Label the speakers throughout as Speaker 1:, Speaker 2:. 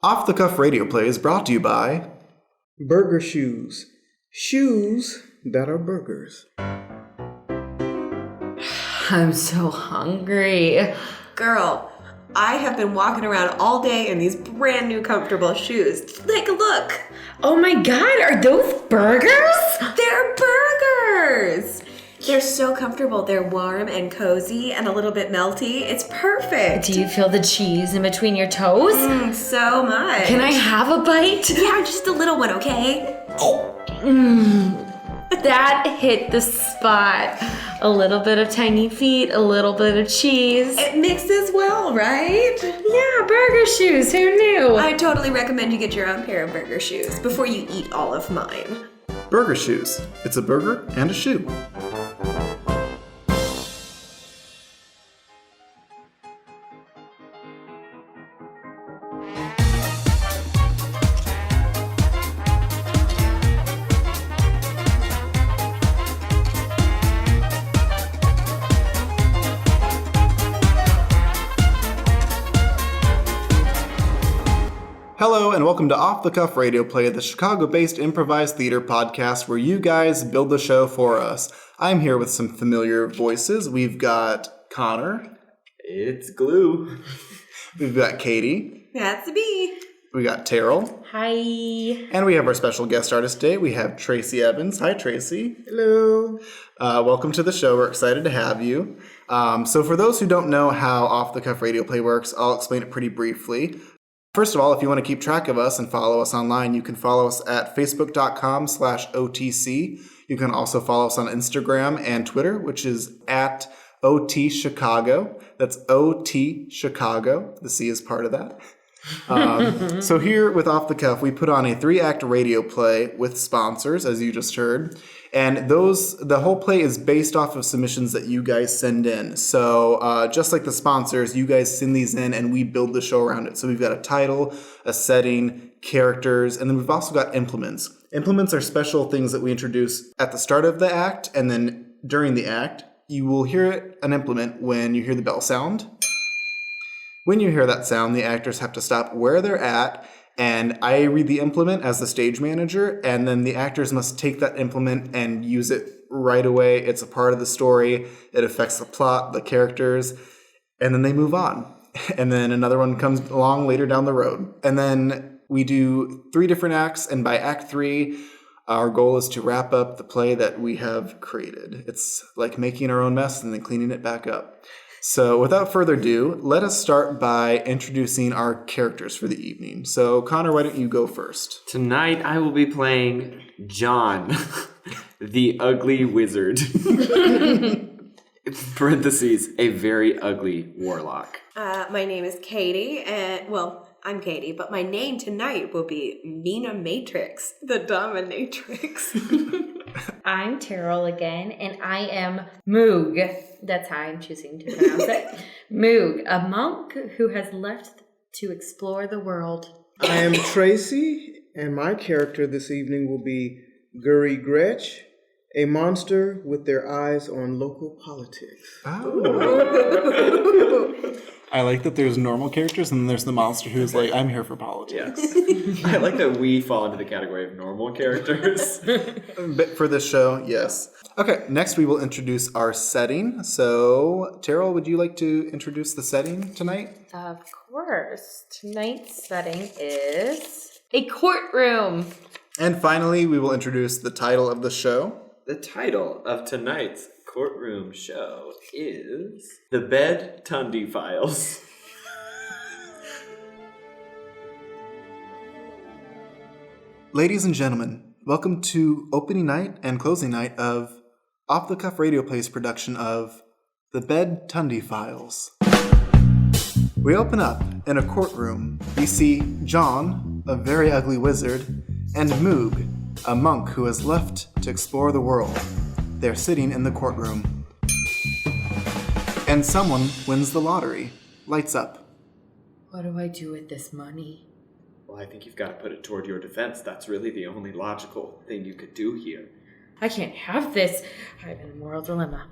Speaker 1: Off the Cuff Radio Play is brought to you by
Speaker 2: Burger Shoes. Shoes that are burgers.
Speaker 3: I'm so hungry.
Speaker 4: Girl, I have been walking around all day in these brand new comfortable shoes. Take a look.
Speaker 3: Oh my god, are those burgers?
Speaker 4: They're burgers. They're so comfortable. They're warm and cozy and a little bit melty. It's perfect.
Speaker 3: Do you feel the cheese in between your toes?
Speaker 4: So much.
Speaker 3: Can I have a bite?
Speaker 4: Yeah, just a little one, okay?
Speaker 3: That hit the spot. A little bit of tiny feet, a little bit of cheese.
Speaker 4: It mixes well, right?
Speaker 3: Yeah, burger shoes, who knew?
Speaker 4: I totally recommend you get your own pair of burger shoes before you eat all of mine.
Speaker 1: Burger Shoes. It's a burger and a shoe. Hello and welcome to Off the Cuff Radio Play, the Chicago-based improvised theater podcast where you guys build the show for us. I'm here with some familiar voices. We've got Connor.
Speaker 5: It's glue.
Speaker 1: We've got Katie.
Speaker 4: That's a bee.
Speaker 1: We got Terrell.
Speaker 3: Hi.
Speaker 1: And we have our special guest artist today. We have Tracy Evans. Hi, Tracy.
Speaker 2: Hello.
Speaker 1: Welcome to the show. We're excited to have you. So for those who don't know how Off the Cuff Radio Play works, I'll explain it pretty briefly. First of all, if you want to keep track of us and follow us online, you can follow us at facebook.com/OTC. You can also follow us on Instagram and Twitter, which is at OT Chicago. That's OT Chicago. The C is part of that. So here with Off the Cuff, we put on a 3-act radio play with sponsors, as you just heard. And the whole play is based off of submissions that you guys send in. So just like the sponsors, you guys send these in and we build the show around it. So we've got a title, a setting, characters, and then we've also got implements. Implements are special things that we introduce at the start of the act, and then during the act, you will hear an implement when you hear the bell sound. When you hear that sound, the actors have to stop where they're at, and I read the implement as the stage manager, and then the actors must take that implement and use it right away. It's a part of the story. It affects the plot, the characters, and then they move on. And then another one comes along later down the road. And then we do 3 different acts, and by Act 3, our goal is to wrap up the play that we have created. It's like making our own mess and then cleaning it back up. So without further ado, let us start by introducing our characters for the evening. So Connor, why don't you go first?
Speaker 5: Tonight I will be playing John, the ugly wizard. Parentheses, a very ugly warlock.
Speaker 4: My name is Katie, and I'm Katie, but my name tonight will be Mina Matrix, the Dominatrix.
Speaker 3: I'm Terrell again, and I am Moog. That's how I'm choosing to pronounce it. Moog, a monk who has left to explore the world.
Speaker 2: I am Tracy, and my character this evening will be Guri Gretch, a monster with their eyes on local politics.
Speaker 1: Oh. I like that there's normal characters and then there's the monster who's like, I'm here for politics.
Speaker 5: Yes. I like that we fall into the category of normal characters.
Speaker 1: But for this show, yes. Okay, next we will introduce our setting. So, Terrell, would you like to introduce the setting tonight?
Speaker 3: Of course. Tonight's setting is a courtroom.
Speaker 1: And finally, we will introduce the title of the show.
Speaker 5: The title of tonight's courtroom show is The Bed Tundy Files.
Speaker 1: Ladies and gentlemen, welcome to opening night and closing night of Off the Cuff Radio Play's production of The Bed Tundy Files. We open up in a courtroom. We see John, a very ugly wizard, and Moog, a monk who has left to explore the world. They're sitting in the courtroom. And someone wins the lottery. Lights up.
Speaker 3: What do I do with this money?
Speaker 5: Well, I think you've got to put it toward your defense. That's really the only logical thing you could do here.
Speaker 3: I can't have this. I'm in a moral dilemma.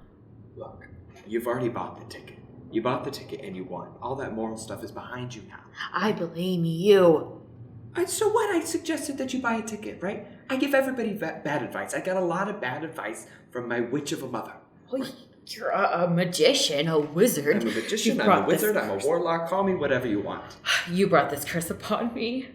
Speaker 5: Look, you've already bought the ticket. You bought the ticket and you won. All that moral stuff is behind you now.
Speaker 3: I blame you.
Speaker 5: So what? I suggested that you buy a ticket, right? I give everybody bad advice. I got a lot of bad advice from my witch of a mother.
Speaker 3: Well, you're a magician, a wizard.
Speaker 5: I'm a magician,
Speaker 3: You
Speaker 5: I'm a
Speaker 3: brought this
Speaker 5: wizard, I'm a
Speaker 3: curse.
Speaker 5: warlock, call me whatever you want.
Speaker 3: You brought this curse upon me.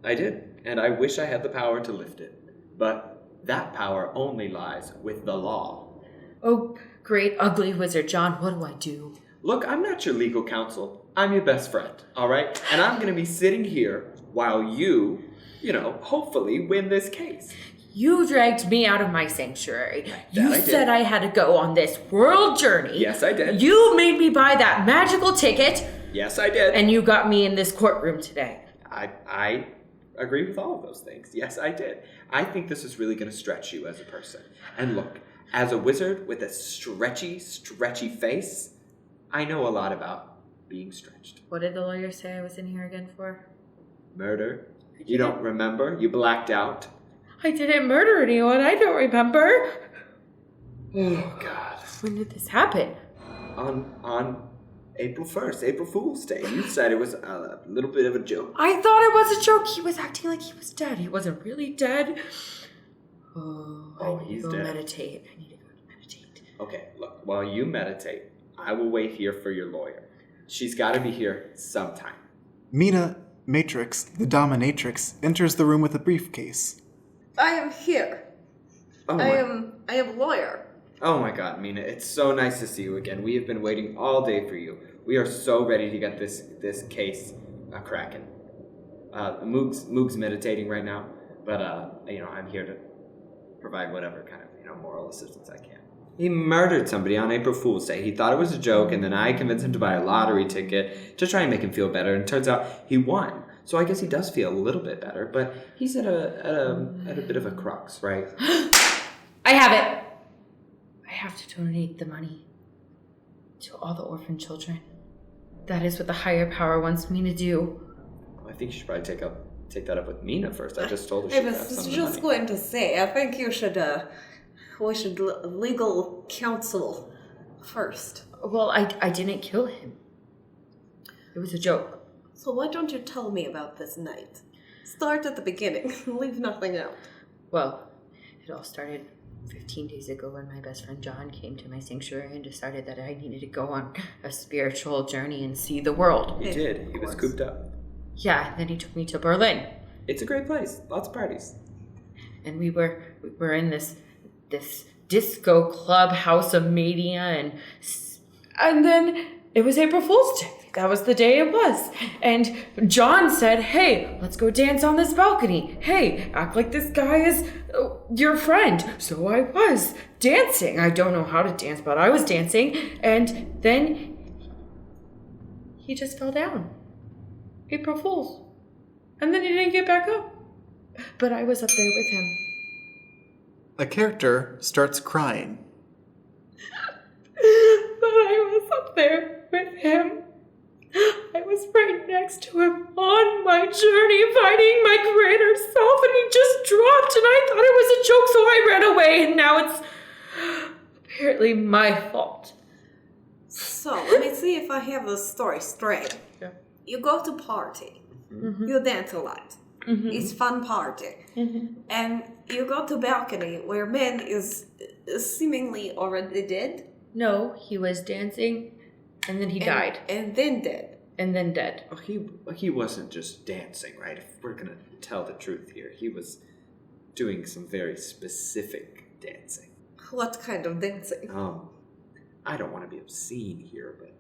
Speaker 5: I did, and I wish I had the power to lift it. But that power only lies with the law.
Speaker 3: Oh, great ugly wizard John, what do I do?
Speaker 5: Look, I'm not your legal counsel. I'm your best friend, all right? And I'm going to be sitting here while you, hopefully win this case.
Speaker 3: You dragged me out of my sanctuary.
Speaker 5: That
Speaker 3: You
Speaker 5: I did.
Speaker 3: said I had to go on this world journey.
Speaker 5: Yes, I did.
Speaker 3: You made me buy that magical ticket,
Speaker 5: Yes, I did.
Speaker 3: and you got me in this courtroom today.
Speaker 5: I agree with all of those things. Yes, I did. I think this is really going to stretch you as a person. And look, as a wizard with a stretchy face, I know a lot about being stretched.
Speaker 3: What did the lawyer say I was in here again for?
Speaker 5: Murder? You don't remember? You blacked out?
Speaker 3: I didn't murder anyone. I don't remember.
Speaker 5: Oh, God.
Speaker 3: When did this happen?
Speaker 5: On April 1st, April Fool's Day. You said it was a little bit of a joke.
Speaker 3: I thought it was a joke. He was acting like he was dead. He wasn't really dead. I need
Speaker 5: he's
Speaker 3: to go
Speaker 5: dead.
Speaker 3: meditate. I need to go meditate.
Speaker 5: Okay, look, while you meditate, I will wait here for your lawyer. She's got to be here sometime.
Speaker 1: Mina Matrix, the dominatrix, enters the room with a briefcase.
Speaker 4: I am here.
Speaker 5: Oh
Speaker 4: I
Speaker 5: my,
Speaker 4: am lawyer.
Speaker 5: oh my God, Mina, it's so nice to see you again. We have been waiting all day for you. We are so ready to get this case cracking. Moog's meditating right now, but I'm here to provide whatever kind of moral assistance I can. He murdered somebody on April Fool's Day. He thought it was a joke, and then I convinced him to buy a lottery ticket to try and make him feel better. And it turns out he won. So I guess he does feel a little bit better, but he's at a bit of a crux, right?
Speaker 3: I have it. I have to donate the money to all the orphan children. That is what the higher power wants me to do.
Speaker 5: I think you should probably take that up with Mina first. I just told her
Speaker 4: I
Speaker 5: she
Speaker 4: was
Speaker 5: have some
Speaker 4: just
Speaker 5: money.
Speaker 4: going to say, I think we should legal counsel first.
Speaker 3: Well, I didn't kill him. It was a joke.
Speaker 4: So why don't you tell me about this night? Start at the beginning. Leave nothing out.
Speaker 3: Well, it all started 15 days ago when my best friend John came to my sanctuary and decided that I needed to go on a spiritual journey and see the world.
Speaker 5: He did. He was cooped up.
Speaker 3: Yeah, then he took me to Berlin.
Speaker 5: It's a great place. Lots of parties.
Speaker 3: And we were in this disco club house of mania, and then it was April Fool's Day. That was the day it was. And John said, hey, let's go dance on this balcony. Hey, act like this guy is your friend. So I was dancing. I don't know how to dance, but I was dancing. And then he just fell down. April Fool's. And then he didn't get back up. But I was up there with him.
Speaker 1: A character starts crying.
Speaker 3: But I was up there with him. I was right next to him on my journey, finding my greater self, and he just dropped, and I thought it was a joke, so I ran away, and now it's apparently my fault.
Speaker 4: So, let me see if I have the story straight.
Speaker 3: Yeah.
Speaker 4: You go to party.
Speaker 3: Mm-hmm.
Speaker 4: You dance a lot.
Speaker 3: Mm-hmm.
Speaker 4: It's fun party.
Speaker 3: Mm-hmm.
Speaker 4: And you go to balcony where man is seemingly already dead.
Speaker 3: No, he was dancing, and then he died,
Speaker 4: And then dead.
Speaker 3: and then dead.
Speaker 5: Well, he wasn't just dancing, right? If we're gonna tell the truth here, he was doing some very specific dancing.
Speaker 4: What kind of dancing?
Speaker 5: I don't want to be obscene here, but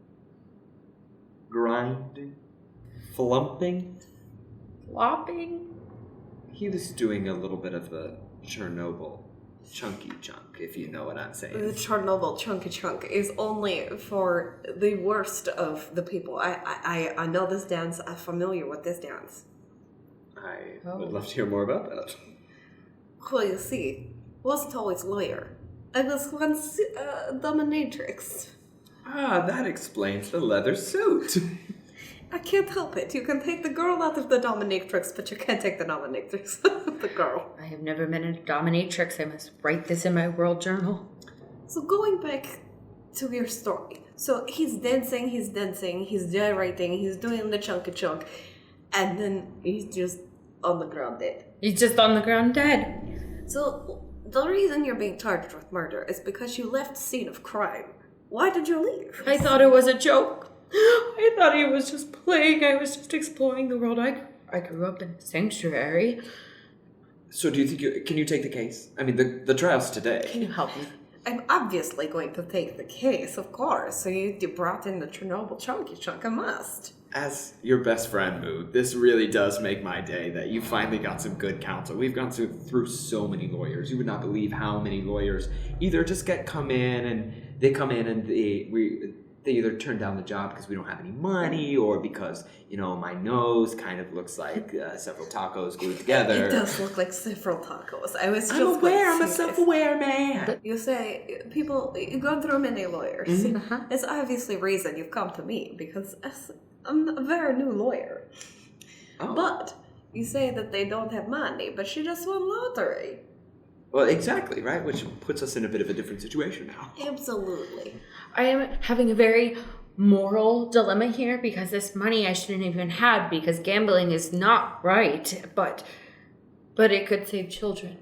Speaker 5: grinding, flumping.
Speaker 3: Flopping?
Speaker 5: He was doing a little bit of the Chernobyl chunky chunk, if you know what I'm
Speaker 4: The
Speaker 5: saying.
Speaker 4: Chernobyl chunky chunk is only for the worst of the people. I know this dance. I'm familiar with this dance.
Speaker 5: I would love to hear more about that.
Speaker 4: Well, you see, wasn't always lawyer. I was once dominatrix.
Speaker 5: Ah, that explains the leather suit.
Speaker 4: I can't help it. You can take the girl out of the dominatrix, but you can't take the dominatrix out of the girl.
Speaker 3: I have never been a dominatrix. I must write this in my world journal.
Speaker 4: So going back to your story. So he's dancing, he's gyrating, he's doing the chunky chunk. And then he's just on the ground dead.
Speaker 3: He's just on the ground dead.
Speaker 4: So the reason you're being charged with murder is because you left the scene of crime. Why did you leave?
Speaker 3: I thought it was a joke. I thought he was just playing. I was just exploring the world. I grew up in a sanctuary.
Speaker 5: So do you think can you take the case? I mean, the trial's today.
Speaker 3: Can you help me?
Speaker 4: I'm obviously going to take the case, of course. So you brought in the Chernobyl chunky chunk. I must.
Speaker 5: As your best friend, Moog, this really does make my day that you finally got some good counsel. We've gone through so many lawyers. You would not believe how many lawyers either just come in and they either turn down the job because we don't have any money or because, my nose kind of looks like several tacos glued together.
Speaker 4: It does look like several tacos. I'm
Speaker 5: a self-aware man.
Speaker 4: You say, you've gone through many lawyers.
Speaker 3: Mm-hmm.
Speaker 4: It's obviously reason you've come to me because I'm a very new lawyer.
Speaker 5: Oh.
Speaker 4: But you say that they don't have money, but she just won lottery.
Speaker 5: Well, exactly, right? Which puts us in a bit of a different situation now.
Speaker 4: Absolutely.
Speaker 3: I am having a very moral dilemma here because this money I shouldn't even had because gambling is not right, but it could save children.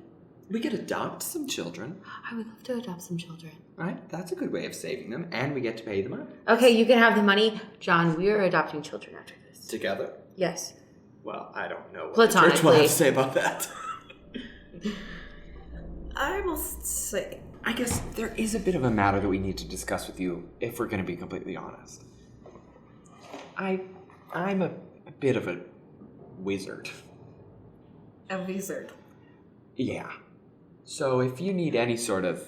Speaker 5: We could adopt some children,
Speaker 3: I would love to adopt some children.
Speaker 5: right? That's a good way of saving them, and we get to pay them out.
Speaker 3: Okay, you can have the money. John, we are adopting children after this.
Speaker 5: Together?
Speaker 3: Yes.
Speaker 5: Well, I don't know what the church will
Speaker 3: Platonically.
Speaker 5: have to say about that.
Speaker 4: I must say,
Speaker 5: I guess there is a bit of a matter that we need to discuss with you, if we're going to be completely honest. I'm a bit of a wizard.
Speaker 4: a wizard.
Speaker 5: Yeah. So if you need any sort of,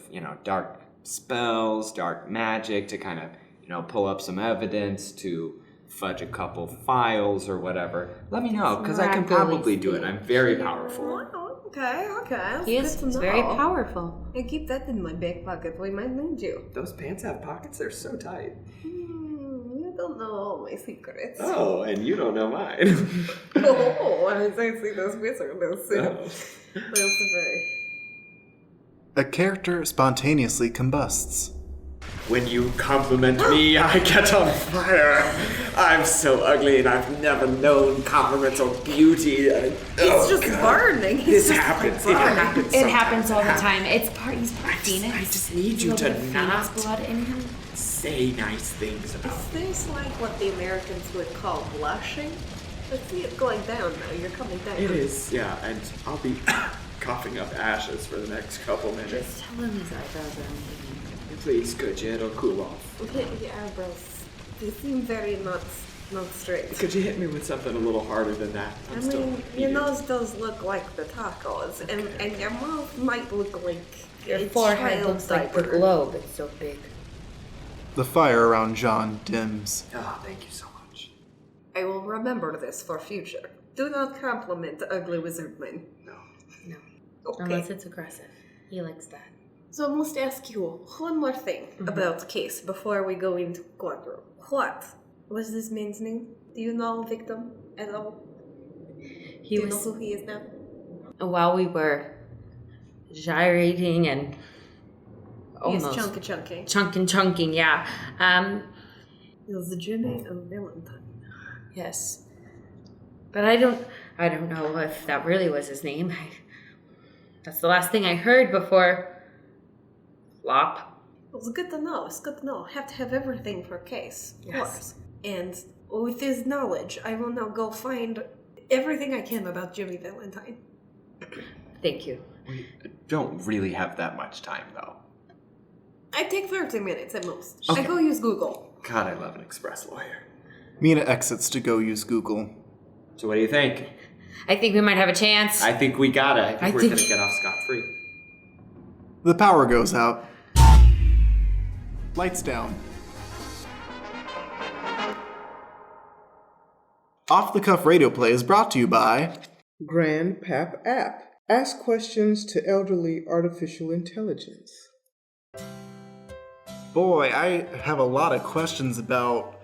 Speaker 5: dark spells, dark magic to kind of, pull up some evidence, to fudge a couple files or whatever, let me know, because I can probably do it. I'm very powerful.
Speaker 4: Wow, okay. That's
Speaker 3: Yes,
Speaker 4: good to
Speaker 3: he's
Speaker 4: know.
Speaker 3: very powerful.
Speaker 4: I keep that in my back pocket. We might need you.
Speaker 5: Those pants have pockets, they're so tight.
Speaker 4: You don't know all my secrets.
Speaker 5: Oh, and you don't know mine.
Speaker 4: Oh, I see those wizards.
Speaker 5: Oh.
Speaker 4: That's very...
Speaker 1: A character spontaneously combusts.
Speaker 5: When you compliment me, I get on fire. I'm so ugly and I've never known compliments or beauty.
Speaker 4: It's just burning.
Speaker 5: This happens. It happens.
Speaker 3: It
Speaker 5: sometimes.
Speaker 3: happens all the time. He's part Phoenix.
Speaker 5: I just need you
Speaker 3: He's a
Speaker 5: to
Speaker 3: little bit of Phoenix
Speaker 5: not
Speaker 3: blood in him.
Speaker 5: say nice things about
Speaker 4: Is this like what the Americans would call blushing? I see it going down now. You're coming down.
Speaker 5: It is, yeah, and I'll be coughing up ashes for the next couple minutes.
Speaker 3: Just tell him his eyebrows are uneven.
Speaker 5: Please, could you? It'll cool off.
Speaker 4: Okay, the eyebrows. They seem very not straight.
Speaker 5: Could you hit me with something a little harder than that?
Speaker 4: I mean, your nose does look like the tacos, and your mouth might look like
Speaker 3: Your
Speaker 4: a
Speaker 3: forehead
Speaker 4: child
Speaker 3: looks like the
Speaker 4: diaper.
Speaker 3: globe. It's so big.
Speaker 1: The fire around John dims.
Speaker 5: Oh, thank you so much.
Speaker 4: I will remember this for future. Do not compliment the ugly wizard man.
Speaker 5: No.
Speaker 3: No.
Speaker 4: Okay.
Speaker 3: Unless it's aggressive. He likes that.
Speaker 4: So I must ask you one more thing about the case before we go into courtroom. What was this man's name? Do you know victim at all? Do you know who he is now?
Speaker 3: While we were gyrating and almost
Speaker 4: Yes, chunky.
Speaker 3: chunking, yeah.
Speaker 4: It was Jimmy and Valentine.
Speaker 3: Yes. But I don't know if that really was his name. That's the last thing I heard before flop.
Speaker 4: It's good to know. It's good to know. Have to have everything for a case. Of
Speaker 3: Yes.
Speaker 4: course. And with this knowledge, I will now go find everything I can about Jimmy Valentine.
Speaker 3: Thank you.
Speaker 5: We don't really have that much time, though.
Speaker 4: I take 30 minutes at most.
Speaker 5: Okay.
Speaker 4: I go use Google.
Speaker 5: God, I love an express lawyer.
Speaker 1: Mina exits to go use Google.
Speaker 5: So what do you think?
Speaker 3: I think we might have a chance.
Speaker 5: I think we got it. I think we're
Speaker 3: think-
Speaker 5: going to get off scot-free.
Speaker 1: The power goes out. Lights down. Off the Cuff Radio Play is brought to you by
Speaker 2: Grand Pap App. Ask questions to elderly artificial intelligence.
Speaker 1: Boy, I have a lot of questions about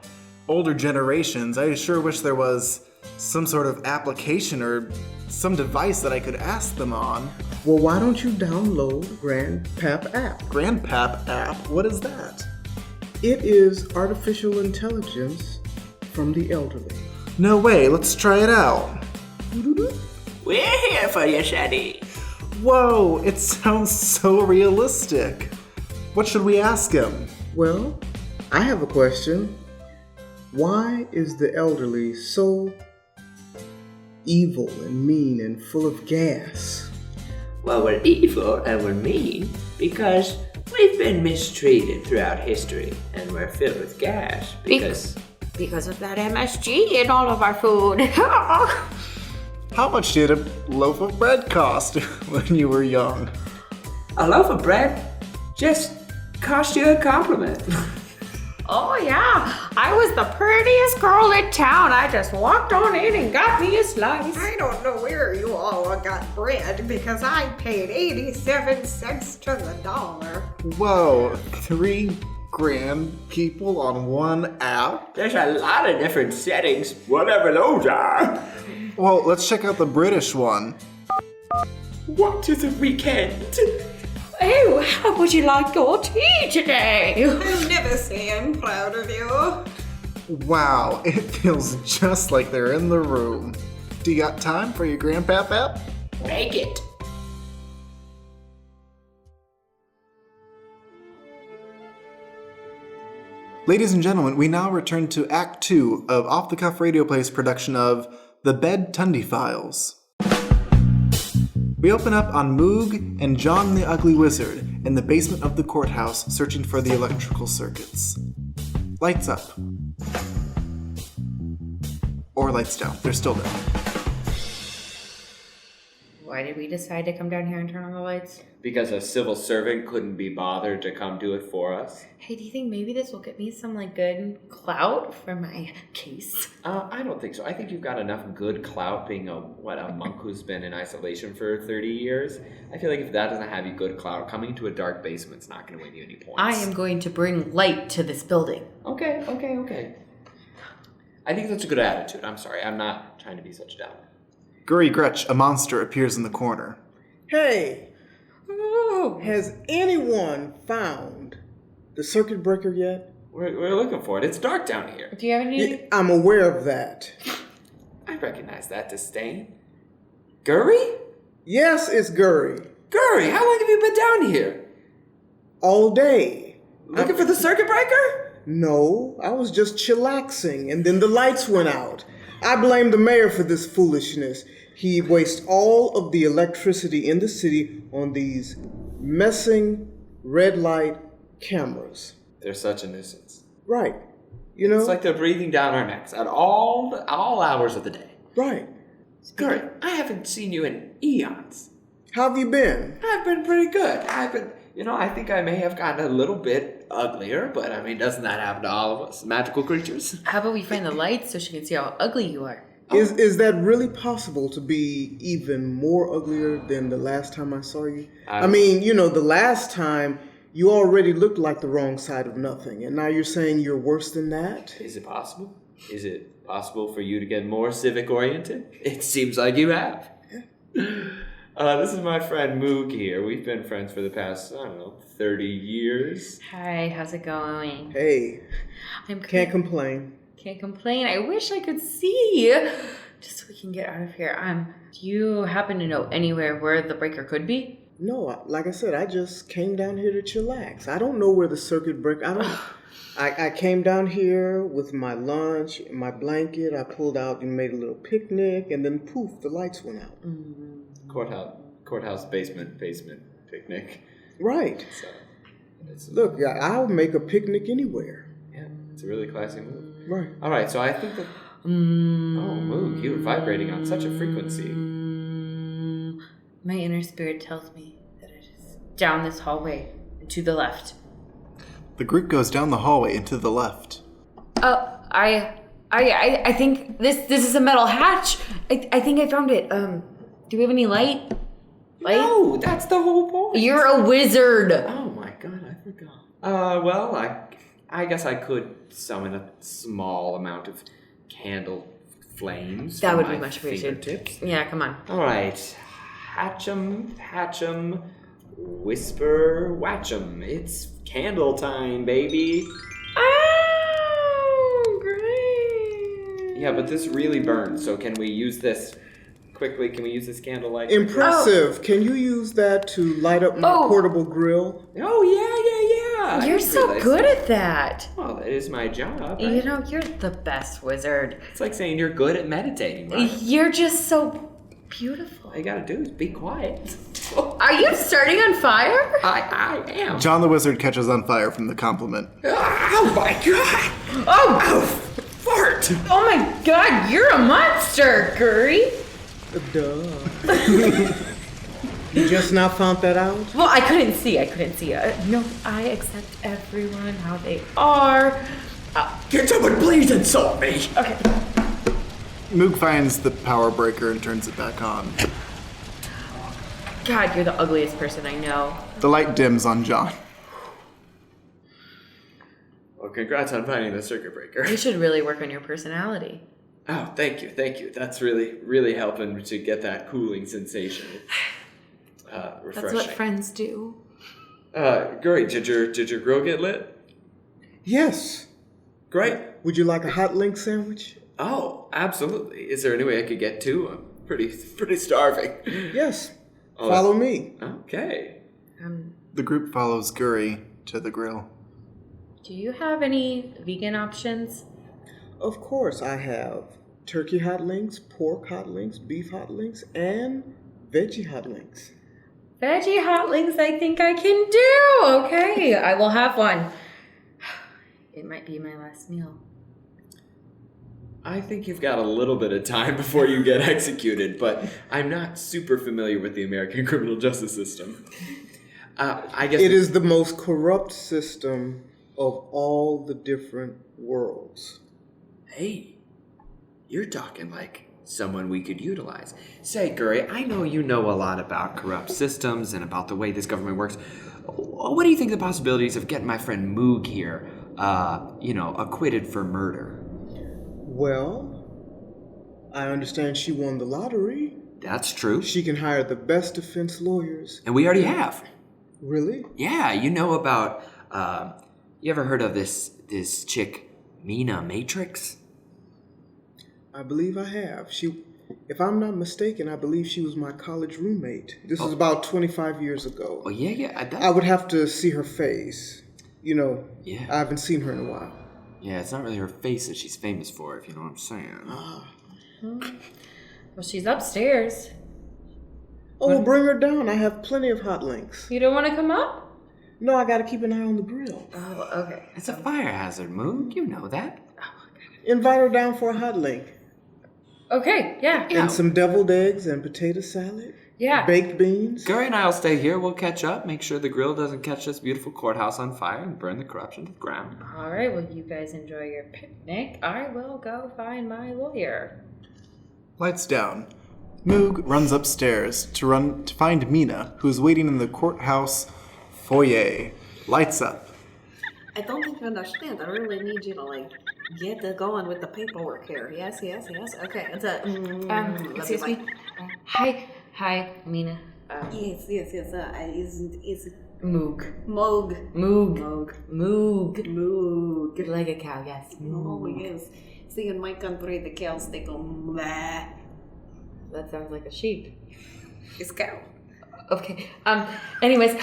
Speaker 1: older generations. I sure wish there was some sort of application or some device that I could ask them on.
Speaker 2: Well, why don't you download Grand Pap App?
Speaker 1: Grandpap app? What is that?
Speaker 2: It is artificial intelligence from the elderly.
Speaker 1: No way, let's try it out.
Speaker 6: We're here for you, Shady.
Speaker 1: Whoa, it sounds so realistic. What should we ask him?
Speaker 2: Well, I have a question. Why is the elderly so evil and mean and full of gas?
Speaker 6: Well, we're evil and we're mean because we've been mistreated throughout history, and we're filled with gas
Speaker 3: Because of that MSG in all of our food.
Speaker 1: How much did a loaf of bread cost when you were young?
Speaker 6: a loaf of bread just cost you a compliment.
Speaker 3: Oh yeah, I was the prettiest girl in town. I just walked on in and got me a slice.
Speaker 4: I don't know where you all got bread because I paid 87 cents to the dollar.
Speaker 1: Whoa, 3 grand people on one app?
Speaker 6: There's a lot of different settings, whatever those are.
Speaker 1: Well, let's check out the British one.
Speaker 6: What is a weekend?
Speaker 3: Oh, how would you like your tea today?
Speaker 4: I'll never say I'm proud of you.
Speaker 1: Wow, it feels just like they're in the room. Do you got time for your grandpap app?
Speaker 6: Make it.
Speaker 1: Ladies and gentlemen, we now return to Act 2 of Off the Cuff Radio Play's production of The Bed Tundy Files. We open up on Moog and John the Ugly Wizard in the basement of the courthouse searching for the electrical circuits. Lights up. Or lights down. They're still down.
Speaker 3: Why did we decide to come down here and turn on the lights?
Speaker 5: Because a civil servant couldn't be bothered to come do it for us.
Speaker 3: Hey, do you think maybe this will get me some good clout for my case?
Speaker 5: I don't think so. I think you've got enough good clout being a monk who's been in isolation for 30 years. I feel like if that doesn't have you good clout, coming to a dark basement's not going to win you any points.
Speaker 3: I am going to bring light to this building.
Speaker 5: Okay. I think that's a good attitude. I'm sorry. I'm not trying to be such a downer.
Speaker 1: Gurry Gretch, a monster, appears in the corner.
Speaker 2: Hey,
Speaker 3: Oh.
Speaker 2: has anyone found the circuit breaker yet?
Speaker 5: We're looking for it. It's dark down here.
Speaker 3: Do you have any?
Speaker 2: Yeah, I'm aware of that.
Speaker 5: I recognize that disdain. Gurry?
Speaker 2: Yes, it's Gurry.
Speaker 5: Gurry, how long have you been down here?
Speaker 2: All day.
Speaker 5: Looking for the circuit breaker?
Speaker 2: No, I was just chillaxing, and then the lights went out. I blame the mayor for this foolishness. He wastes all of the electricity in the city on these messing red light cameras.
Speaker 5: They're such a nuisance.
Speaker 2: Right. You know?
Speaker 5: It's like they're breathing down our necks at all hours of the day.
Speaker 2: Right.
Speaker 5: Gurry, I haven't seen you in eons.
Speaker 2: How have you been?
Speaker 5: I've been pretty good. I think I may have gotten a little bit uglier, but doesn't that happen to all of us, magical creatures?
Speaker 3: How about we find the lights so she can see how ugly you are?
Speaker 2: Is that really possible to be even more uglier than the last time I saw you? The last time you already looked like the wrong side of nothing, and now you're saying you're worse than that?
Speaker 5: Is it possible? Is it possible for you to get more civic oriented? It seems like you have. This is my friend Moog here. We've been friends for the past, 30 years.
Speaker 3: Hi, how's it going?
Speaker 2: Hey,
Speaker 3: I'm
Speaker 2: can't complain.
Speaker 3: Can't complain. I wish I could see. Just so we can get out of here. Do you happen to know anywhere where the breaker could be?
Speaker 2: No, like I said, I just came down here to chillax. I don't know where the circuit breaker. I came down here with my lunch, my blanket. I pulled out and made a little picnic, and then poof, the lights went out.
Speaker 5: Courthouse basement picnic.
Speaker 2: Right.
Speaker 5: So,
Speaker 2: Look, I'll make a picnic anywhere.
Speaker 5: Yeah, it's a really classy move.
Speaker 2: Right.
Speaker 5: All right, so I think that. Oh, Moog, you were vibrating on such a frequency.
Speaker 3: My inner spirit tells me that it is down this hallway and to the left.
Speaker 1: The group goes down the hallway and to the left.
Speaker 3: I think this is a metal hatch. I think I found it. Do we have any light? Light?
Speaker 5: No, that's the whole point.
Speaker 3: You're a wizard.
Speaker 5: Oh my god, I forgot. Well, I guess I could summon a small amount of candle flames.
Speaker 3: That
Speaker 5: from
Speaker 3: would be
Speaker 5: my
Speaker 3: much appreciated.
Speaker 5: fingertips.
Speaker 3: Yeah, come on.
Speaker 5: All right, hatch'em, whisper, watch'em. It's candle time, baby.
Speaker 3: Oh, great.
Speaker 5: Yeah, but this really burns, so can we use this quickly? Can we use this candlelight?
Speaker 2: Impressive. Can you use that to light up my portable grill?
Speaker 5: Oh, yeah.
Speaker 3: You're so good at that.
Speaker 5: Well, it is my job, right?
Speaker 3: You know, you're the best wizard.
Speaker 5: It's like saying you're good at meditating, right?
Speaker 3: You're just so beautiful.
Speaker 5: All you gotta do is be quiet.
Speaker 3: Are you starting on fire?
Speaker 5: I am.
Speaker 1: John the Wizard catches on fire from the compliment.
Speaker 5: Oh my god!
Speaker 3: Oh,
Speaker 5: Fart!
Speaker 3: oh my God, you're a monster, Guri.
Speaker 2: Duh. You just now found that out?
Speaker 3: Well, I couldn't see. No, I accept everyone how they are.
Speaker 5: Can someone please insult me?
Speaker 3: Okay.
Speaker 1: Moog finds the power breaker and turns it back on.
Speaker 3: God, you're the ugliest person I know.
Speaker 1: The light dims on John.
Speaker 5: Well, congrats on finding the circuit breaker.
Speaker 3: You should really work on your personality.
Speaker 5: Oh, thank you. That's really helping to get that cooling sensation. Refreshing.
Speaker 3: That's what friends do.
Speaker 5: Great. Did your grill get lit?
Speaker 2: Yes.
Speaker 5: Great.
Speaker 2: Would you like a hot link sandwich?
Speaker 5: Oh, absolutely. Is there any way I could get two? I'm pretty starving.
Speaker 2: Yes.
Speaker 5: Oh,
Speaker 2: Follow me.
Speaker 5: Okay.
Speaker 1: The group follows Guri to the grill.
Speaker 3: Do you have any vegan options?
Speaker 2: Of course, I have turkey hot links, pork hot links, beef hot links, and veggie hot links.
Speaker 3: Veggie hot links, I think I can do. Okay, I will have one. It might be my last meal.
Speaker 5: I think you've got a little bit of time before you get executed, but I'm not super familiar with the American criminal justice system. I guess
Speaker 2: It is the most corrupt system of all the different worlds.
Speaker 5: Hey, you're talking like someone we could utilize. Say, Guri, I know you know a lot about corrupt systems and about the way this government works. What do you think the possibilities of getting my friend Moog here, acquitted for murder?
Speaker 2: Well, I understand she won the lottery.
Speaker 5: That's true.
Speaker 2: She can hire the best defense lawyers.
Speaker 5: And we already have.
Speaker 2: Really?
Speaker 5: Yeah, you know about, you ever heard of this chick, Mina Matrix?
Speaker 2: I believe I have. If I'm not mistaken, I believe she was my college roommate. This was about 25 years ago.
Speaker 5: Oh, yeah.
Speaker 2: I would have to see her face.
Speaker 5: Yeah.
Speaker 2: I haven't seen her in a while.
Speaker 5: Yeah, it's not really her face that she's famous for, if you know what I'm saying.
Speaker 3: Well, she's upstairs.
Speaker 2: Oh, well, bring her down. I have plenty of hot links.
Speaker 3: You don't want to come up?
Speaker 2: No, I gotta keep an eye on the grill.
Speaker 3: Oh, okay.
Speaker 5: It's a fire hazard, Moog. You know that.
Speaker 2: Invite her down for a hot link.
Speaker 3: Okay, yeah.
Speaker 2: And some deviled eggs and potato salad.
Speaker 3: Yeah.
Speaker 2: Baked beans.
Speaker 5: Guri and I will stay here. We'll catch up, make sure the grill doesn't catch this beautiful courthouse on fire, and burn the corruption to the ground.
Speaker 3: All right, well, you guys enjoy your picnic. I will go find my lawyer.
Speaker 1: Lights down. Moog runs upstairs to find Mina, who's waiting in the courthouse foyer. Lights up.
Speaker 4: I don't think you understand. I really need you to get going with the paperwork here. Yes. Okay. It's
Speaker 3: Excuse me. Hi, Mina.
Speaker 4: Yes. Is
Speaker 3: Moog. Like a cow, yes.
Speaker 4: Oh yes. See, in my country, the cows they go bleh.
Speaker 3: That sounds like a sheep.
Speaker 4: It's cow.
Speaker 3: Okay. Anyways,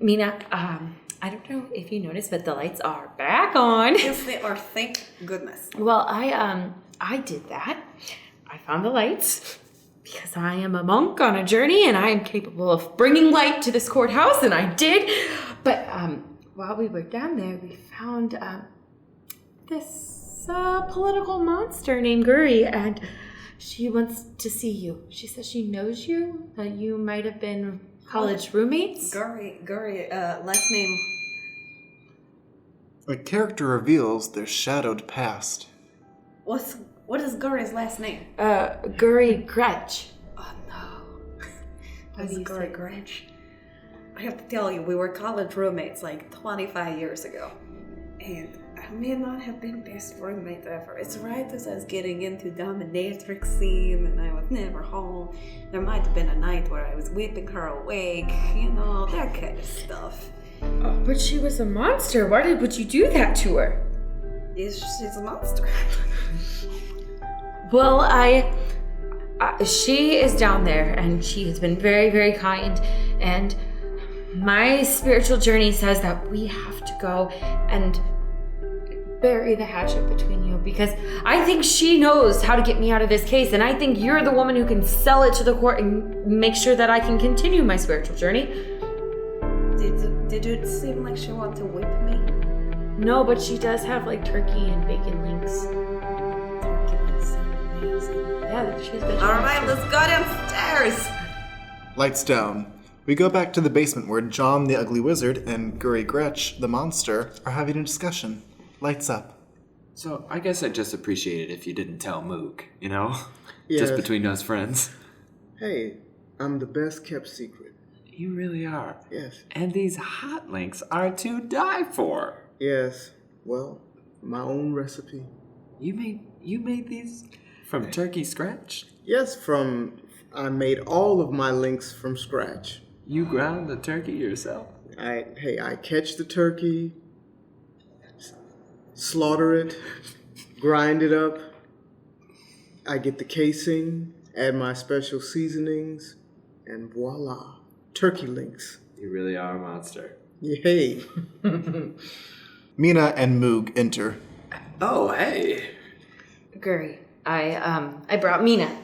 Speaker 3: Mina, I don't know if you noticed, but the lights are back on.
Speaker 4: Yes, they are. Thank goodness.
Speaker 3: Well, I did that. I found the lights because I am a monk on a journey and I am capable of bringing light to this courthouse, and I did. But while we were down there, we found this political monster named Guri, and she wants to see you. She says she knows you, that you might have been college roommates.
Speaker 4: Guri, last name.
Speaker 1: A character reveals their shadowed past.
Speaker 4: What is Guri's last name?
Speaker 3: Guri Gretch.
Speaker 4: Oh no.
Speaker 3: What do you
Speaker 4: Guri
Speaker 3: say?
Speaker 4: Gretch? I have to tell you, we were college roommates 25 years ago. And I may not have been best roommate ever. It's right as I was getting into dominatrix scene and I was never home. There might have been a night where I was whipping her awake, that kind of stuff.
Speaker 3: Oh, but she was a monster. Why would you do that to her?
Speaker 4: She's a monster.
Speaker 3: Well, she is down there, and she has been very, very kind, and my spiritual journey says that we have to go and bury the hatchet between you, because I think she knows how to get me out of this case, and I think you're the woman who can sell it to the court and make sure that I can continue my spiritual journey.
Speaker 4: Did it seem like she wanted to whip me?
Speaker 3: No, but she does have like turkey and bacon links.
Speaker 4: Turkey links sound amazing.
Speaker 3: Yeah, she's vegetarian.
Speaker 4: Alright, let's go downstairs.
Speaker 1: Lights down. We go back to the basement where John the Ugly Wizard and Gurry Gretch the Monster are having a discussion. Lights up.
Speaker 5: So I guess I'd just appreciate it if you didn't tell Moog, you know?
Speaker 2: Yes.
Speaker 5: Just between us friends.
Speaker 2: Hey, I'm the best kept secret.
Speaker 5: You really are.
Speaker 2: Yes.
Speaker 5: And these hot links are to die for.
Speaker 2: Yes. Well, my own recipe.
Speaker 5: You made these from turkey scratch?
Speaker 2: Yes, I made all of my links from scratch.
Speaker 5: You ground the turkey yourself?
Speaker 2: I catch the turkey, slaughter it, grind it up. I get the casing, add my special seasonings, and voila, turkey links.
Speaker 5: You really are a monster.
Speaker 2: Yay.
Speaker 1: Mina and Moog enter.
Speaker 6: Oh, hey.
Speaker 3: Gurry, I brought Mina.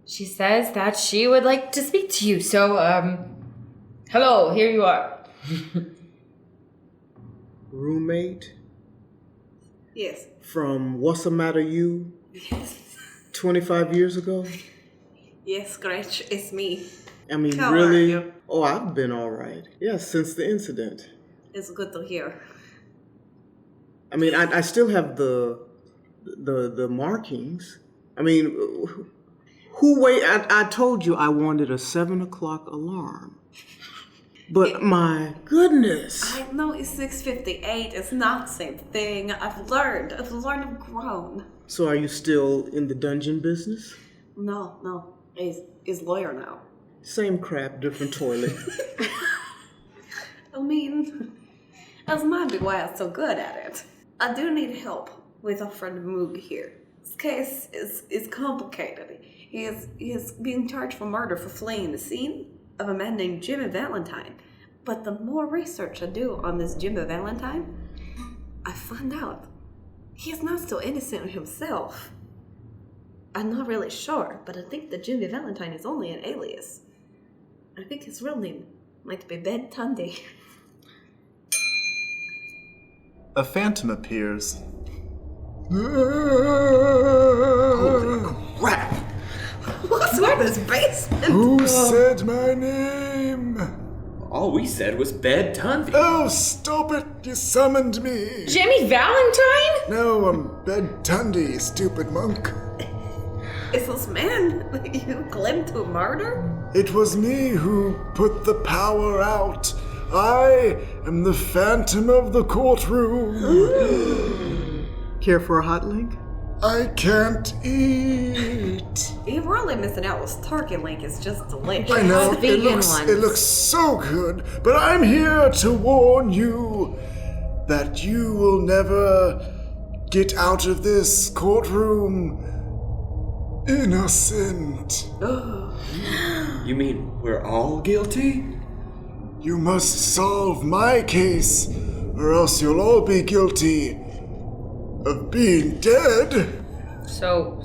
Speaker 3: She says that she would like to speak to you, so, hello, here you are.
Speaker 2: Roommate
Speaker 4: Yes.
Speaker 2: from What's the Matter You
Speaker 4: Yes.
Speaker 2: 25 years ago?
Speaker 4: Yes, Gretch, it's me.
Speaker 2: I mean,
Speaker 4: How
Speaker 2: really?
Speaker 4: are you?
Speaker 2: Oh, I've been all right. Yes, since the incident.
Speaker 4: It's good to hear.
Speaker 2: I mean, I still have the markings. I mean, I told you I wanted a 7 o'clock alarm. But my goodness.
Speaker 4: I know it's 6:58. It's not the same thing. I've learned. I've grown.
Speaker 2: So are you still in the dungeon business?
Speaker 4: No. He's lawyer now.
Speaker 2: Same crap, different toilet.
Speaker 4: I mean, that's might be why I'm so good at it. I do need help with our friend Moog here. This case is complicated. He is being charged for murder for fleeing the scene of a man named Jimmy Valentine. But the more research I do on this Jimmy Valentine, I find out he is not so innocent himself. I'm not really sure, but I think that Jimmy Valentine is only an alias. I think his real name might be Ben Tundy.
Speaker 1: A phantom appears.
Speaker 5: Holy crap!
Speaker 4: What's with this basement?
Speaker 7: Who said my name?
Speaker 5: All we said was bed Tundy.
Speaker 7: Oh, stop it! You summoned me!
Speaker 3: Jimmy Valentine?
Speaker 7: No, I'm Bed Tundy, stupid monk.
Speaker 4: Is this man you claim to murder?
Speaker 7: It was me who put the power out. I am the phantom of the courtroom.
Speaker 2: Care for a hot link?
Speaker 7: I can't eat.
Speaker 4: You're really missing out. This turkey link is just delicious.
Speaker 7: I know,
Speaker 3: the vegan ones.
Speaker 7: it looks so good, but I'm here to warn you that you will never get out of this courtroom innocent.
Speaker 5: You mean we're all guilty?
Speaker 7: You must solve my case, or else you'll all be guilty of being dead.
Speaker 3: So,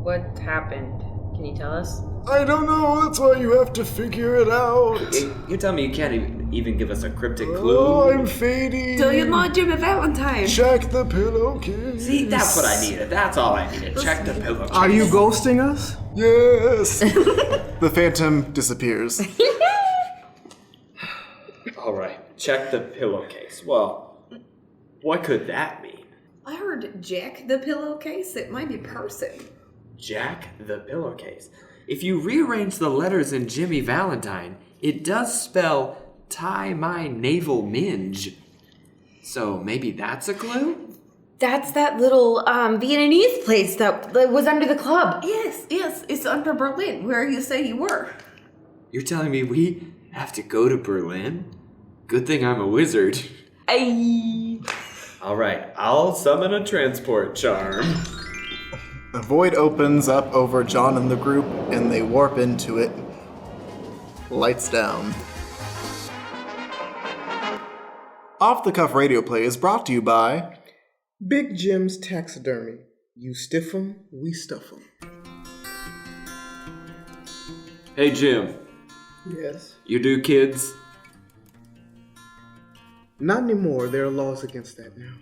Speaker 3: what happened? Can you tell us?
Speaker 7: I don't know, that's why you have to figure it out.
Speaker 5: You tell me you can't even give us a cryptic clue?
Speaker 7: Oh, I'm fading.
Speaker 4: Do you know Jimmy Valentine?
Speaker 7: Check the pillowcase.
Speaker 5: See, that's what I needed. That's all I needed. Check the pillowcase.
Speaker 2: Are you ghosting us?
Speaker 7: Yes.
Speaker 1: The phantom disappears.
Speaker 5: All right, check the pillowcase. Well, what could that mean?
Speaker 4: I heard Jack the pillowcase. It might be person.
Speaker 5: Jack the pillowcase. If you rearrange the letters in Jimmy Valentine, it does spell tie my navel minge. So maybe that's a clue?
Speaker 3: That's that little Vietnamese place that was under the club.
Speaker 4: Yes, it's under Berlin, where you say you were.
Speaker 5: You're telling me we have to go to Berlin? Good thing I'm a wizard.
Speaker 3: Ay.
Speaker 5: All right, I'll summon a transport charm.
Speaker 1: A void opens up over John and the group, and they warp into it. Lights down. Off the Cuff Radio Play is brought to you by
Speaker 2: Big Jim's Taxidermy. You stiff 'em, we stuff 'em.
Speaker 5: Hey, Jim,
Speaker 2: Yes.
Speaker 5: you do kids?
Speaker 2: Not anymore. There are laws against that now.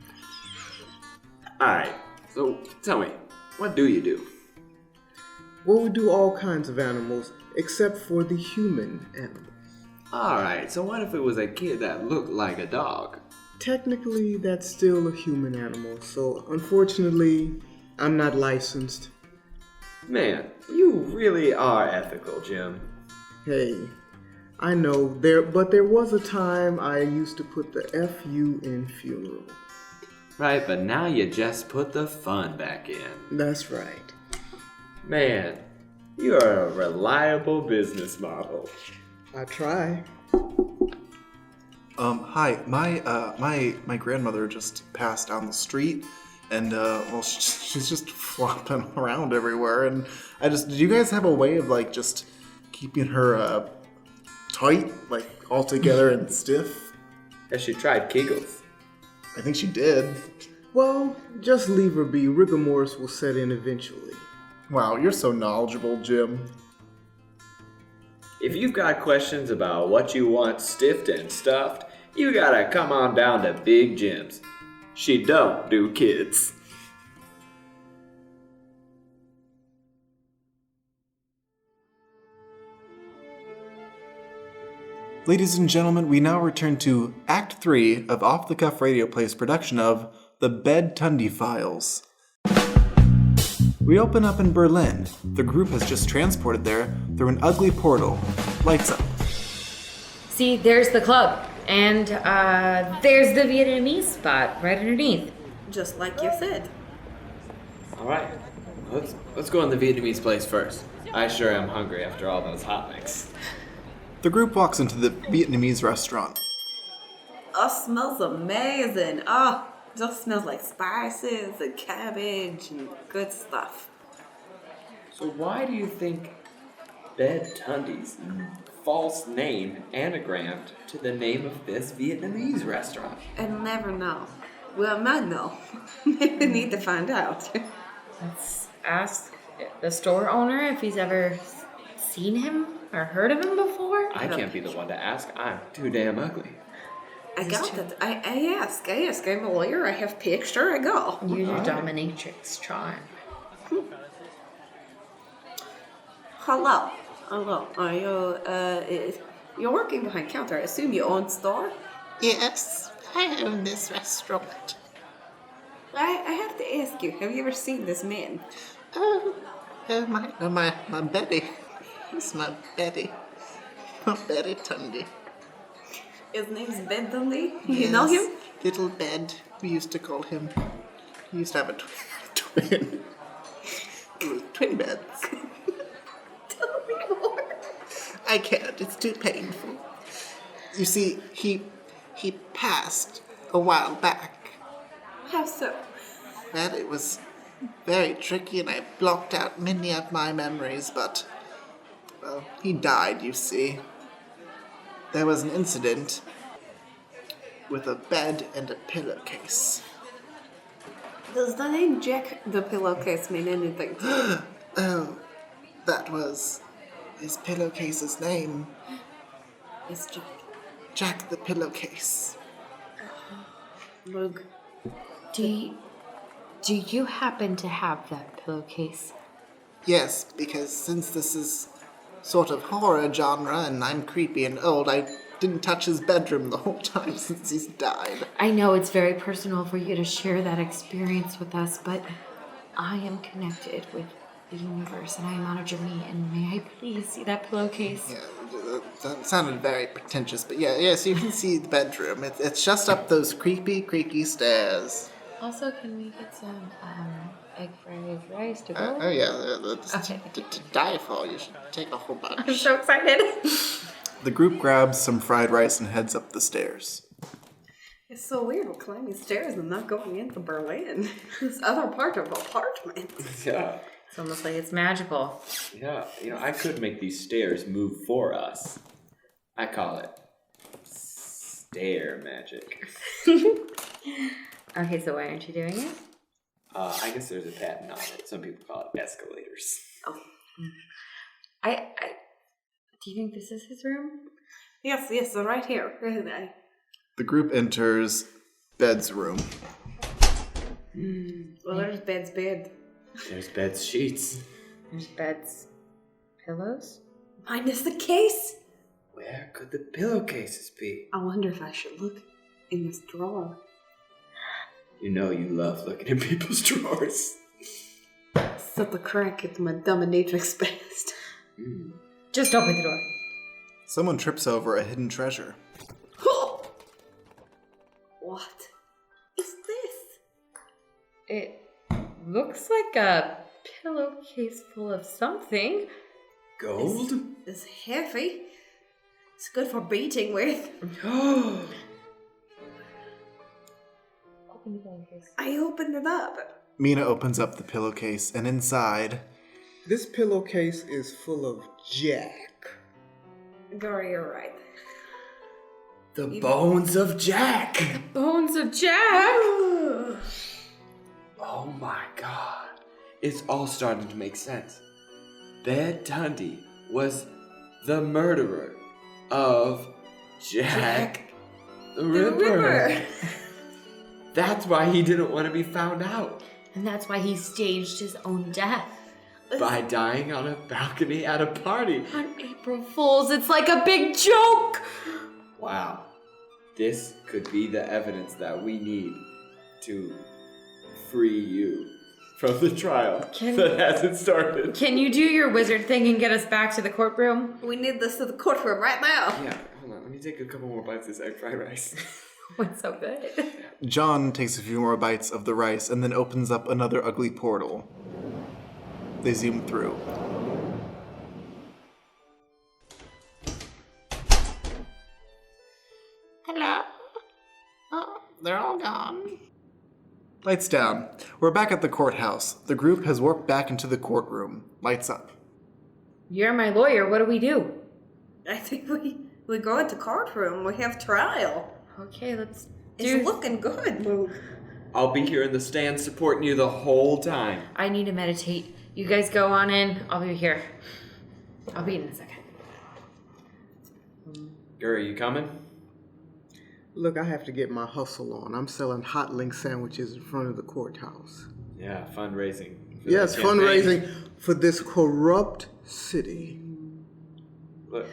Speaker 5: Alright, so tell me, what do you do?
Speaker 2: Well, we do all kinds of animals, except for the human animals.
Speaker 5: Alright, so what if it was a kid that looked like a dog?
Speaker 2: Technically, that's still a human animal, so unfortunately, I'm not licensed.
Speaker 5: Man, you really are ethical, Jim.
Speaker 2: Hey, I know, but there was a time I used to put the FU in funeral.
Speaker 5: Right, but now you just put the fun back in.
Speaker 2: That's right.
Speaker 5: Man, you are a reliable business model.
Speaker 2: I try.
Speaker 1: Hi, my grandmother just passed down the street, and she's just flopping around everywhere, and do you guys have a way of like just keeping her tight, like all together and stiff?
Speaker 5: Has she tried Kegels?
Speaker 1: I think she did.
Speaker 2: Well, just leave her be. Rigor mortis will set in eventually.
Speaker 1: Wow, you're so knowledgeable, Jim.
Speaker 5: If you've got questions about what you want stiffed and stuffed, you gotta come on down to Big Jim's. She don't do kids.
Speaker 1: Ladies and gentlemen, we now return to Act 3 of Off the Cuff Radio Play's production of The Bed Tundy Files. We open up in Berlin. The group has just transported there through an ugly portal. Lights up.
Speaker 3: See, there's the club. And there's the Vietnamese spot right underneath.
Speaker 4: Just like you said.
Speaker 5: Alright, let's go in the Vietnamese place first. I sure am hungry after all those hot mix.
Speaker 1: The group walks into the Vietnamese restaurant.
Speaker 4: Oh, smells amazing. Oh, just smells like spices and cabbage and good stuff.
Speaker 5: So why do you think Bed Tundy's false name anagrammed to the name of this Vietnamese restaurant?
Speaker 4: I never know. Well, I might know. Maybe need to find out.
Speaker 3: Let's ask the store owner if he's ever seen him or heard of him before.
Speaker 5: I can't be the one to ask. I'm too damn ugly.
Speaker 4: I got that. I ask. I'm a lawyer. I have picture. I go.
Speaker 3: Use your dominatrix charm.
Speaker 4: Hello. Are you, you're working behind counter. I assume you own store?
Speaker 8: Yes, I own this restaurant.
Speaker 4: I have to ask you, have you ever seen this man?
Speaker 8: Oh, my Betty. It's my Betty. My Betty Tundy.
Speaker 4: His name's Ben Tundy. You know him?
Speaker 8: Little Bed, we used to call him. He used to have a twin. Twin beds.
Speaker 4: Tell me more.
Speaker 8: I can't, it's too painful. You see, he passed a while back.
Speaker 4: How so?
Speaker 8: Well, it was very tricky and I blocked out many of my memories, but, well, he died, you see. There was an incident with a bed and a pillowcase.
Speaker 4: Does the name Jack the Pillowcase mean anything to you?
Speaker 8: Oh, that was his pillowcase's name.
Speaker 4: It's Jack.
Speaker 8: Jack the Pillowcase.
Speaker 4: Look.
Speaker 3: Do you happen to have that pillowcase?
Speaker 8: Yes, because since this is sort of horror genre and I'm creepy and old, I didn't touch his bedroom the whole time since he's died.
Speaker 3: I know it's very personal for you to share that experience with us, but I am connected with the universe and I am on a journey, and may I please see that pillowcase?
Speaker 8: Yeah, that sounded very pretentious, but yes, you can see the bedroom. It's just up those creaky stairs.
Speaker 3: Also, can we get some egg fried rice to go?
Speaker 8: Oh yeah,
Speaker 3: Okay.
Speaker 8: to die for. You should take a whole bunch.
Speaker 3: I'm so excited.
Speaker 1: The group grabs some fried rice and heads up the stairs.
Speaker 4: It's so weird. We're climbing stairs and not going into Berlin. This other part of apartment.
Speaker 5: Yeah.
Speaker 3: It's almost like it's magical.
Speaker 5: Yeah. I could make these stairs move for us. I call it stair magic.
Speaker 3: Okay, so why aren't you doing it?
Speaker 5: I guess there's a patent on it. Some people call it escalators.
Speaker 3: Oh. I do you think this is his room?
Speaker 4: Yes, so right here.
Speaker 1: The group enters Bed's room.
Speaker 4: Well, there's Bed's bed.
Speaker 5: There's Bed's sheets.
Speaker 3: There's Bed's pillows.
Speaker 4: Minus the case.
Speaker 5: Where could the pillowcases be?
Speaker 4: I wonder if I should look in this drawer.
Speaker 5: You know you love looking in people's drawers.
Speaker 4: Set the crack into my dominatrix best.
Speaker 3: Just open the door.
Speaker 1: Someone trips over a hidden treasure.
Speaker 4: What is this?
Speaker 3: It looks like a pillowcase full of something.
Speaker 5: Gold?
Speaker 4: It's heavy. It's good for beating with.
Speaker 3: Open the pillowcase.
Speaker 4: I opened it up.
Speaker 1: Mina opens up the pillowcase, and inside,
Speaker 2: This pillowcase is full of Jack.
Speaker 4: Girl, you're right.
Speaker 5: The bones of Jack!
Speaker 3: Bones of Jack!
Speaker 5: Oh my god. It's all starting to make sense. Bed Tundy was the murderer of Jack the Ripper. That's why he didn't want to be found out.
Speaker 3: And that's why he staged his own death.
Speaker 5: By dying on a balcony at a party.
Speaker 3: On April Fool's, it's like a big joke!
Speaker 5: Wow. This could be the evidence that we need to free you from the trial that hasn't started.
Speaker 3: Can you do your wizard thing and get us back to the courtroom?
Speaker 4: We need this to the courtroom right now.
Speaker 5: Yeah, hold on. Let me take a couple more bites of this egg fried rice.
Speaker 3: What's so good?
Speaker 1: John takes a few more bites of the rice and then opens up another ugly portal. They zoom through.
Speaker 8: Hello? Oh, they're all gone.
Speaker 1: Lights down. We're back at the courthouse. The group has warped back into the courtroom. Lights up.
Speaker 3: You're my lawyer. What do we do?
Speaker 4: I think we go into courtroom. We have trial.
Speaker 3: Okay, let's do...
Speaker 4: It's looking good, Moog.
Speaker 5: I'll be here in the stand supporting you the whole time.
Speaker 3: I need to meditate. You guys go on in. I'll be here. I'll be in a second.
Speaker 5: Gary, you coming?
Speaker 2: Look, I have to get my hustle on. I'm selling hot link sandwiches in front of the courthouse.
Speaker 5: Yeah, fundraising. for
Speaker 2: Yes,
Speaker 5: that campaign.
Speaker 2: fundraising for this corrupt city.
Speaker 5: Look,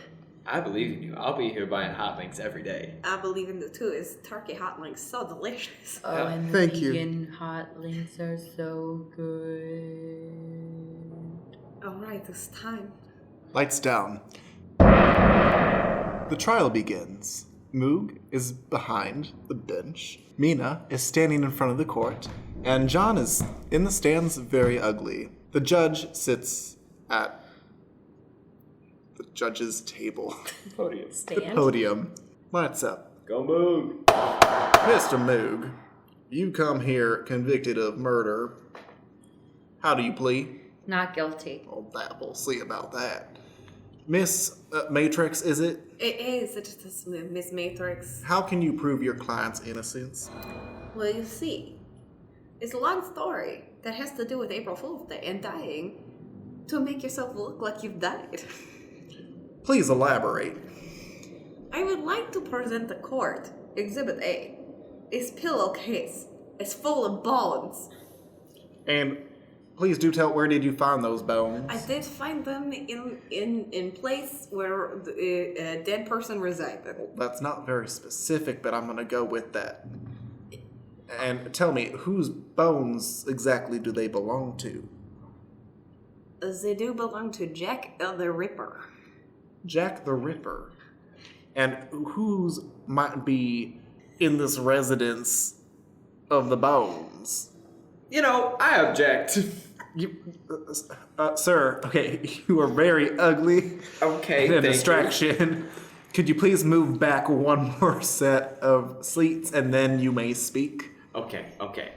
Speaker 5: I believe in you. I'll be here buying hot links every day.
Speaker 4: I believe in the two. Is turkey hot links so delicious?
Speaker 3: Oh,
Speaker 5: Yeah.
Speaker 3: and the
Speaker 2: Thank you.
Speaker 3: vegan hot links are so good.
Speaker 4: All right, it's time.
Speaker 1: Lights down. The trial begins. Moog is behind the bench. Mina is standing in front of the court. And John is in the stands, very ugly. The judge sits at the judge's table.
Speaker 5: Podium.
Speaker 3: Stand.
Speaker 1: Podium. Lights up.
Speaker 5: Go Moog.
Speaker 1: Mr. Moog, you come here convicted of murder. How do you plead?
Speaker 3: Not guilty.
Speaker 1: Oh, that we'll see about that. Miss Matrix, is it?
Speaker 4: It is. It's just Miss Matrix.
Speaker 1: How can you prove your client's innocence?
Speaker 4: Well, you see, it's a long story that has to do with April Fool's Day and dying to make yourself look like you've died.
Speaker 1: Please elaborate.
Speaker 4: I would like to present the court Exhibit A. This pillowcase is full of bones.
Speaker 1: And please do tell, where did you find those bones?
Speaker 4: I did find them in place where a dead person resided.
Speaker 1: That's not very specific, but I'm going to go with that. And tell me, whose bones exactly do they belong to?
Speaker 4: They do belong to Jack the Ripper.
Speaker 1: Jack the Ripper. And whose might be in this residence of the bones?
Speaker 5: You know, I object.
Speaker 1: You, sir, okay, you are very ugly
Speaker 5: Okay,
Speaker 1: and a
Speaker 5: thank
Speaker 1: distraction. Could you please move back one more set of seats and then you may speak?
Speaker 5: Okay.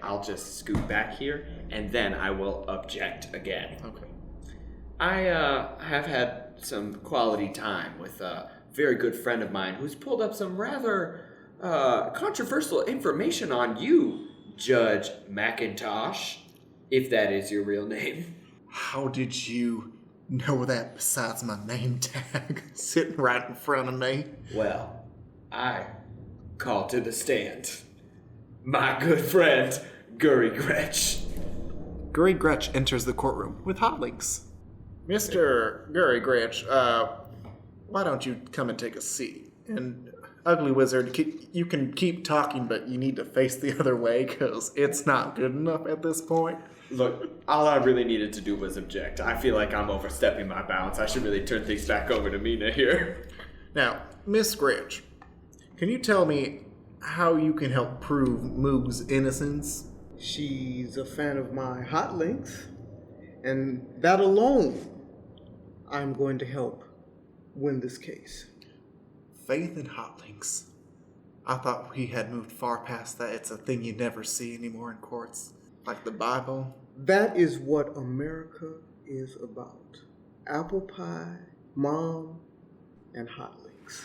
Speaker 5: I'll just scoot back here, and then I will object again.
Speaker 1: Okay.
Speaker 5: I have had some quality time with a very good friend of mine who's pulled up some rather controversial information on you, Judge McIntosh, if that is your real name.
Speaker 1: How did you know that besides my name tag sitting right in front of me?
Speaker 5: Well, I call to the stand my good friend, Gurry Gretch.
Speaker 1: Gurry Gretch enters the courtroom with hot links. Mr. Gurry Gretch, why don't you come and take a seat? And Ugly Wizard, you can keep talking, but you need to face the other way, because it's not good enough at this point.
Speaker 5: Look, all I really needed to do was object. I feel like I'm overstepping my bounds. I should really turn things back over to Mina here.
Speaker 1: Now, Miss Gretch, can you tell me how you can help prove Moog's innocence?
Speaker 2: She's a fan of my hot links, and that alone, I'm going to help win this case.
Speaker 1: Faith in hot links. I thought we had moved far past that. It's a thing you never see anymore in courts, like the Bible.
Speaker 2: That is what America is about. Apple pie, mom, and hot links.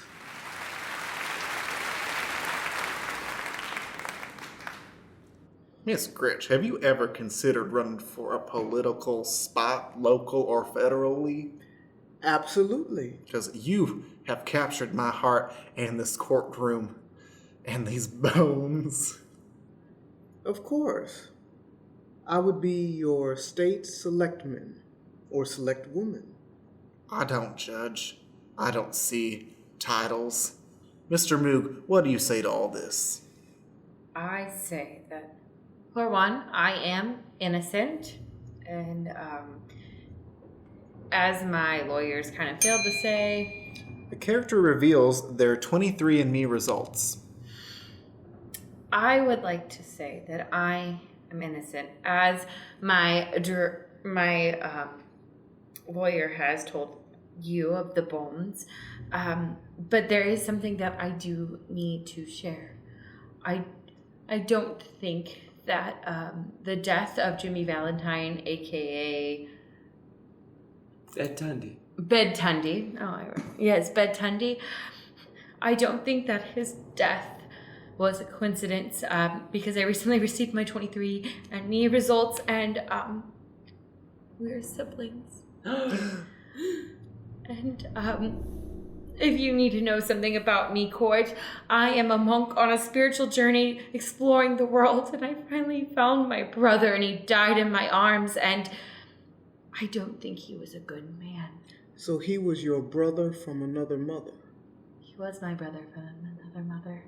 Speaker 1: Miss Gretch, have you ever considered running for a political spot, local or federally?
Speaker 2: Absolutely.
Speaker 1: Because you have captured my heart and this courtroom and these bones.
Speaker 2: Of course. I would be your state selectman or select woman.
Speaker 1: I don't judge. I don't see titles. Mr. Moog, what do you say to all this?
Speaker 3: I say that, for one, I am innocent, and as my lawyers kind of failed to say,
Speaker 1: The character reveals their 23andMe results.
Speaker 3: I would like to say that I am innocent, as my lawyer has told you of the bones. But there is something that I do need to share. I don't think that the death of Jimmy Valentine, aka
Speaker 5: Ed Tundy.
Speaker 3: Bed Tundy. Yes, Bed Tundy. I don't think that his death was a coincidence, because I recently received my 23andMe results, and we're siblings. And if you need to know something about me, Court, I am a monk on a spiritual journey exploring the world, and I finally found my brother, and he died in my arms, and I don't think he was a good man.
Speaker 2: So he was your brother from another mother.
Speaker 3: He was my brother from another mother.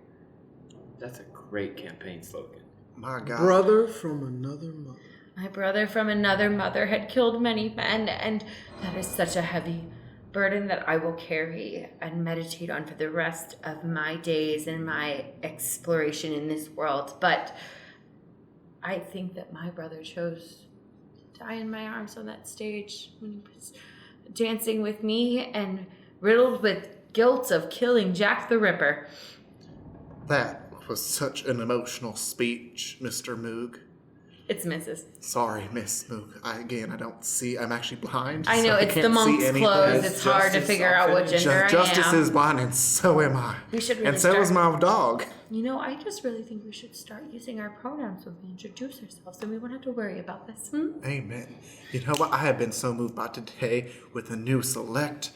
Speaker 5: That's a great campaign slogan.
Speaker 1: My God.
Speaker 2: Brother from another mother.
Speaker 3: My brother from another mother had killed many men, and that is such a heavy burden that I will carry and meditate on for the rest of my days and my exploration in this world. But I think that my brother chose to die in my arms on that stage when he was dancing with me and riddled with guilt of killing Jack the Ripper.
Speaker 1: That was such an emotional speech, Mr. Moog.
Speaker 3: It's Mrs.
Speaker 1: Sorry, Miss Moog. I don't see. I'm actually blind.
Speaker 3: I know,
Speaker 1: so
Speaker 3: it's
Speaker 1: can't
Speaker 3: the monk's
Speaker 1: see anything.
Speaker 3: clothes. It's hard to figure out what gender
Speaker 1: Justice
Speaker 3: I am.
Speaker 1: is blind, and so am I.
Speaker 3: We should really
Speaker 1: and so is my dog.
Speaker 3: You know, I just really think we should start using our pronouns when we introduce ourselves, and we won't have to worry about this.
Speaker 1: Amen. You know what? I have been so moved by today with a new select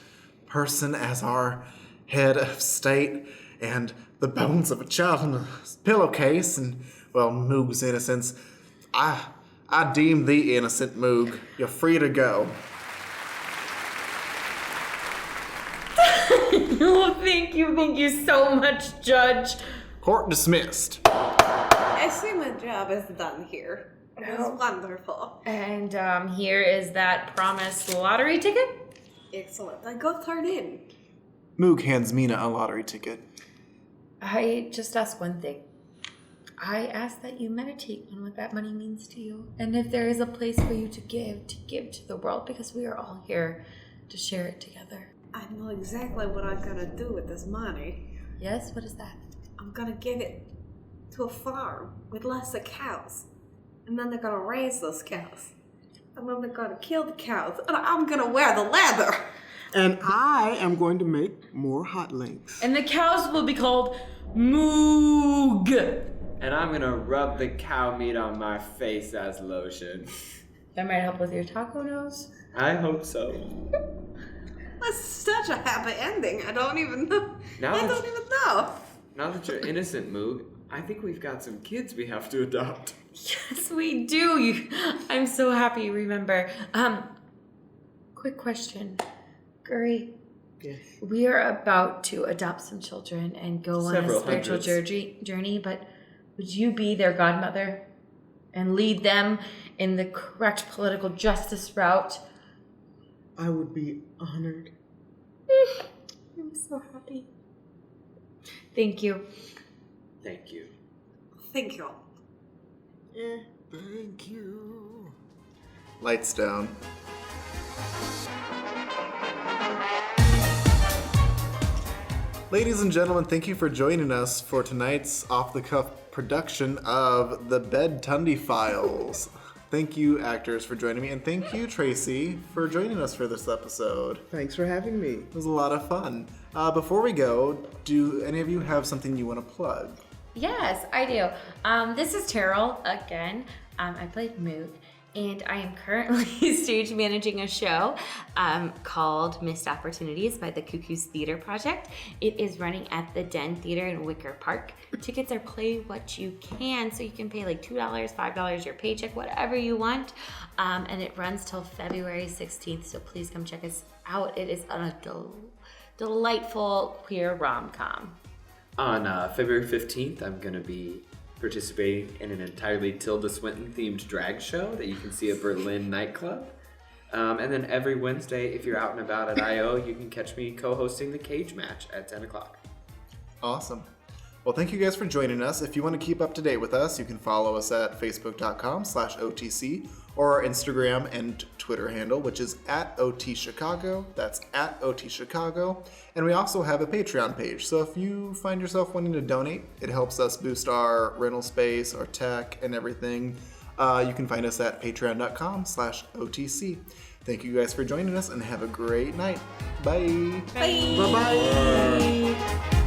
Speaker 1: person as our head of state, and the bones of a child in a pillowcase, and, well, Moog's innocence. I deem thee innocent, Moog. You're free to go.
Speaker 3: Oh, thank you so much, Judge.
Speaker 1: Court dismissed.
Speaker 4: I see my job is done here. It was wonderful.
Speaker 3: And here is that promised lottery ticket.
Speaker 4: Excellent. I go turn in.
Speaker 1: Moog hands Mina a lottery ticket.
Speaker 3: I just ask one thing. I ask that you meditate on what that money means to you. And if there is a place for you to give to the world, because we are all here to share it together.
Speaker 4: I know exactly what I'm gonna do with this money.
Speaker 3: Yes, what is that?
Speaker 4: I'm gonna give it to a farm with lots of cows. And then they're gonna raise those cows. And then they're gonna kill the cows. And I'm gonna wear the leather.
Speaker 2: And I am going to make more hot links.
Speaker 3: And the cows will be called Moog.
Speaker 5: And I'm gonna rub the cow meat on my face as lotion.
Speaker 3: That might help with your taco nose.
Speaker 5: I hope so.
Speaker 4: That's such a happy ending. I don't even know. I don't even know.
Speaker 5: Now that you're innocent, Moog, I think we've got some kids we have to adopt.
Speaker 3: Yes, we do. I'm so happy you remember. Quick question. Guri,
Speaker 2: Yes.
Speaker 3: we are about to adopt some children and go on a
Speaker 5: Several
Speaker 3: spiritual
Speaker 5: hundreds.
Speaker 3: journey, but would you be their godmother and lead them in the correct political justice route?
Speaker 2: I would be honored.
Speaker 3: I'm so happy. Thank you.
Speaker 5: Thank you.
Speaker 4: Thank you.
Speaker 7: Thank you.
Speaker 1: Lights down. Ladies and gentlemen, thank you for joining us for tonight's off-the-cuff production of the Bed Tundy Files. Thank you, actors, for joining me, and thank you, Tracy, for joining us for this episode.
Speaker 2: Thanks for having me.
Speaker 1: It was a lot of fun. Before we go, do any of you have something you want to plug?
Speaker 3: Yes, I do. This is Terrell again. I played Moog, and I am currently stage managing a show called Missed Opportunities by the Cuckoo's Theater Project. It is running at the Den Theater in Wicker Park. Tickets are play what you can, so you can pay like $2, $5, your paycheck, whatever you want. And it runs till February 16th, so please come check us out. It is a delightful queer rom-com.
Speaker 5: On February 15th, I'm going to be participating in an entirely Tilda Swinton themed drag show that you can see at Berlin Nightclub. And then every Wednesday, if you're out and about at I.O., you can catch me co-hosting the Cage Match at 10 o'clock.
Speaker 1: Awesome. Well, thank you guys for joining us. If you want to keep up to date with us, you can follow us at facebook.com/OTC or our Instagram and Twitter handle, which is @OTChicago. That's @OTChicago. And we also have a Patreon page. So if you find yourself wanting to donate, it helps us boost our rental space, our tech, and everything. You can find us at patreon.com/OTC. Thank you guys for joining us and have a great night. Bye.
Speaker 4: Bye.
Speaker 2: Bye-bye.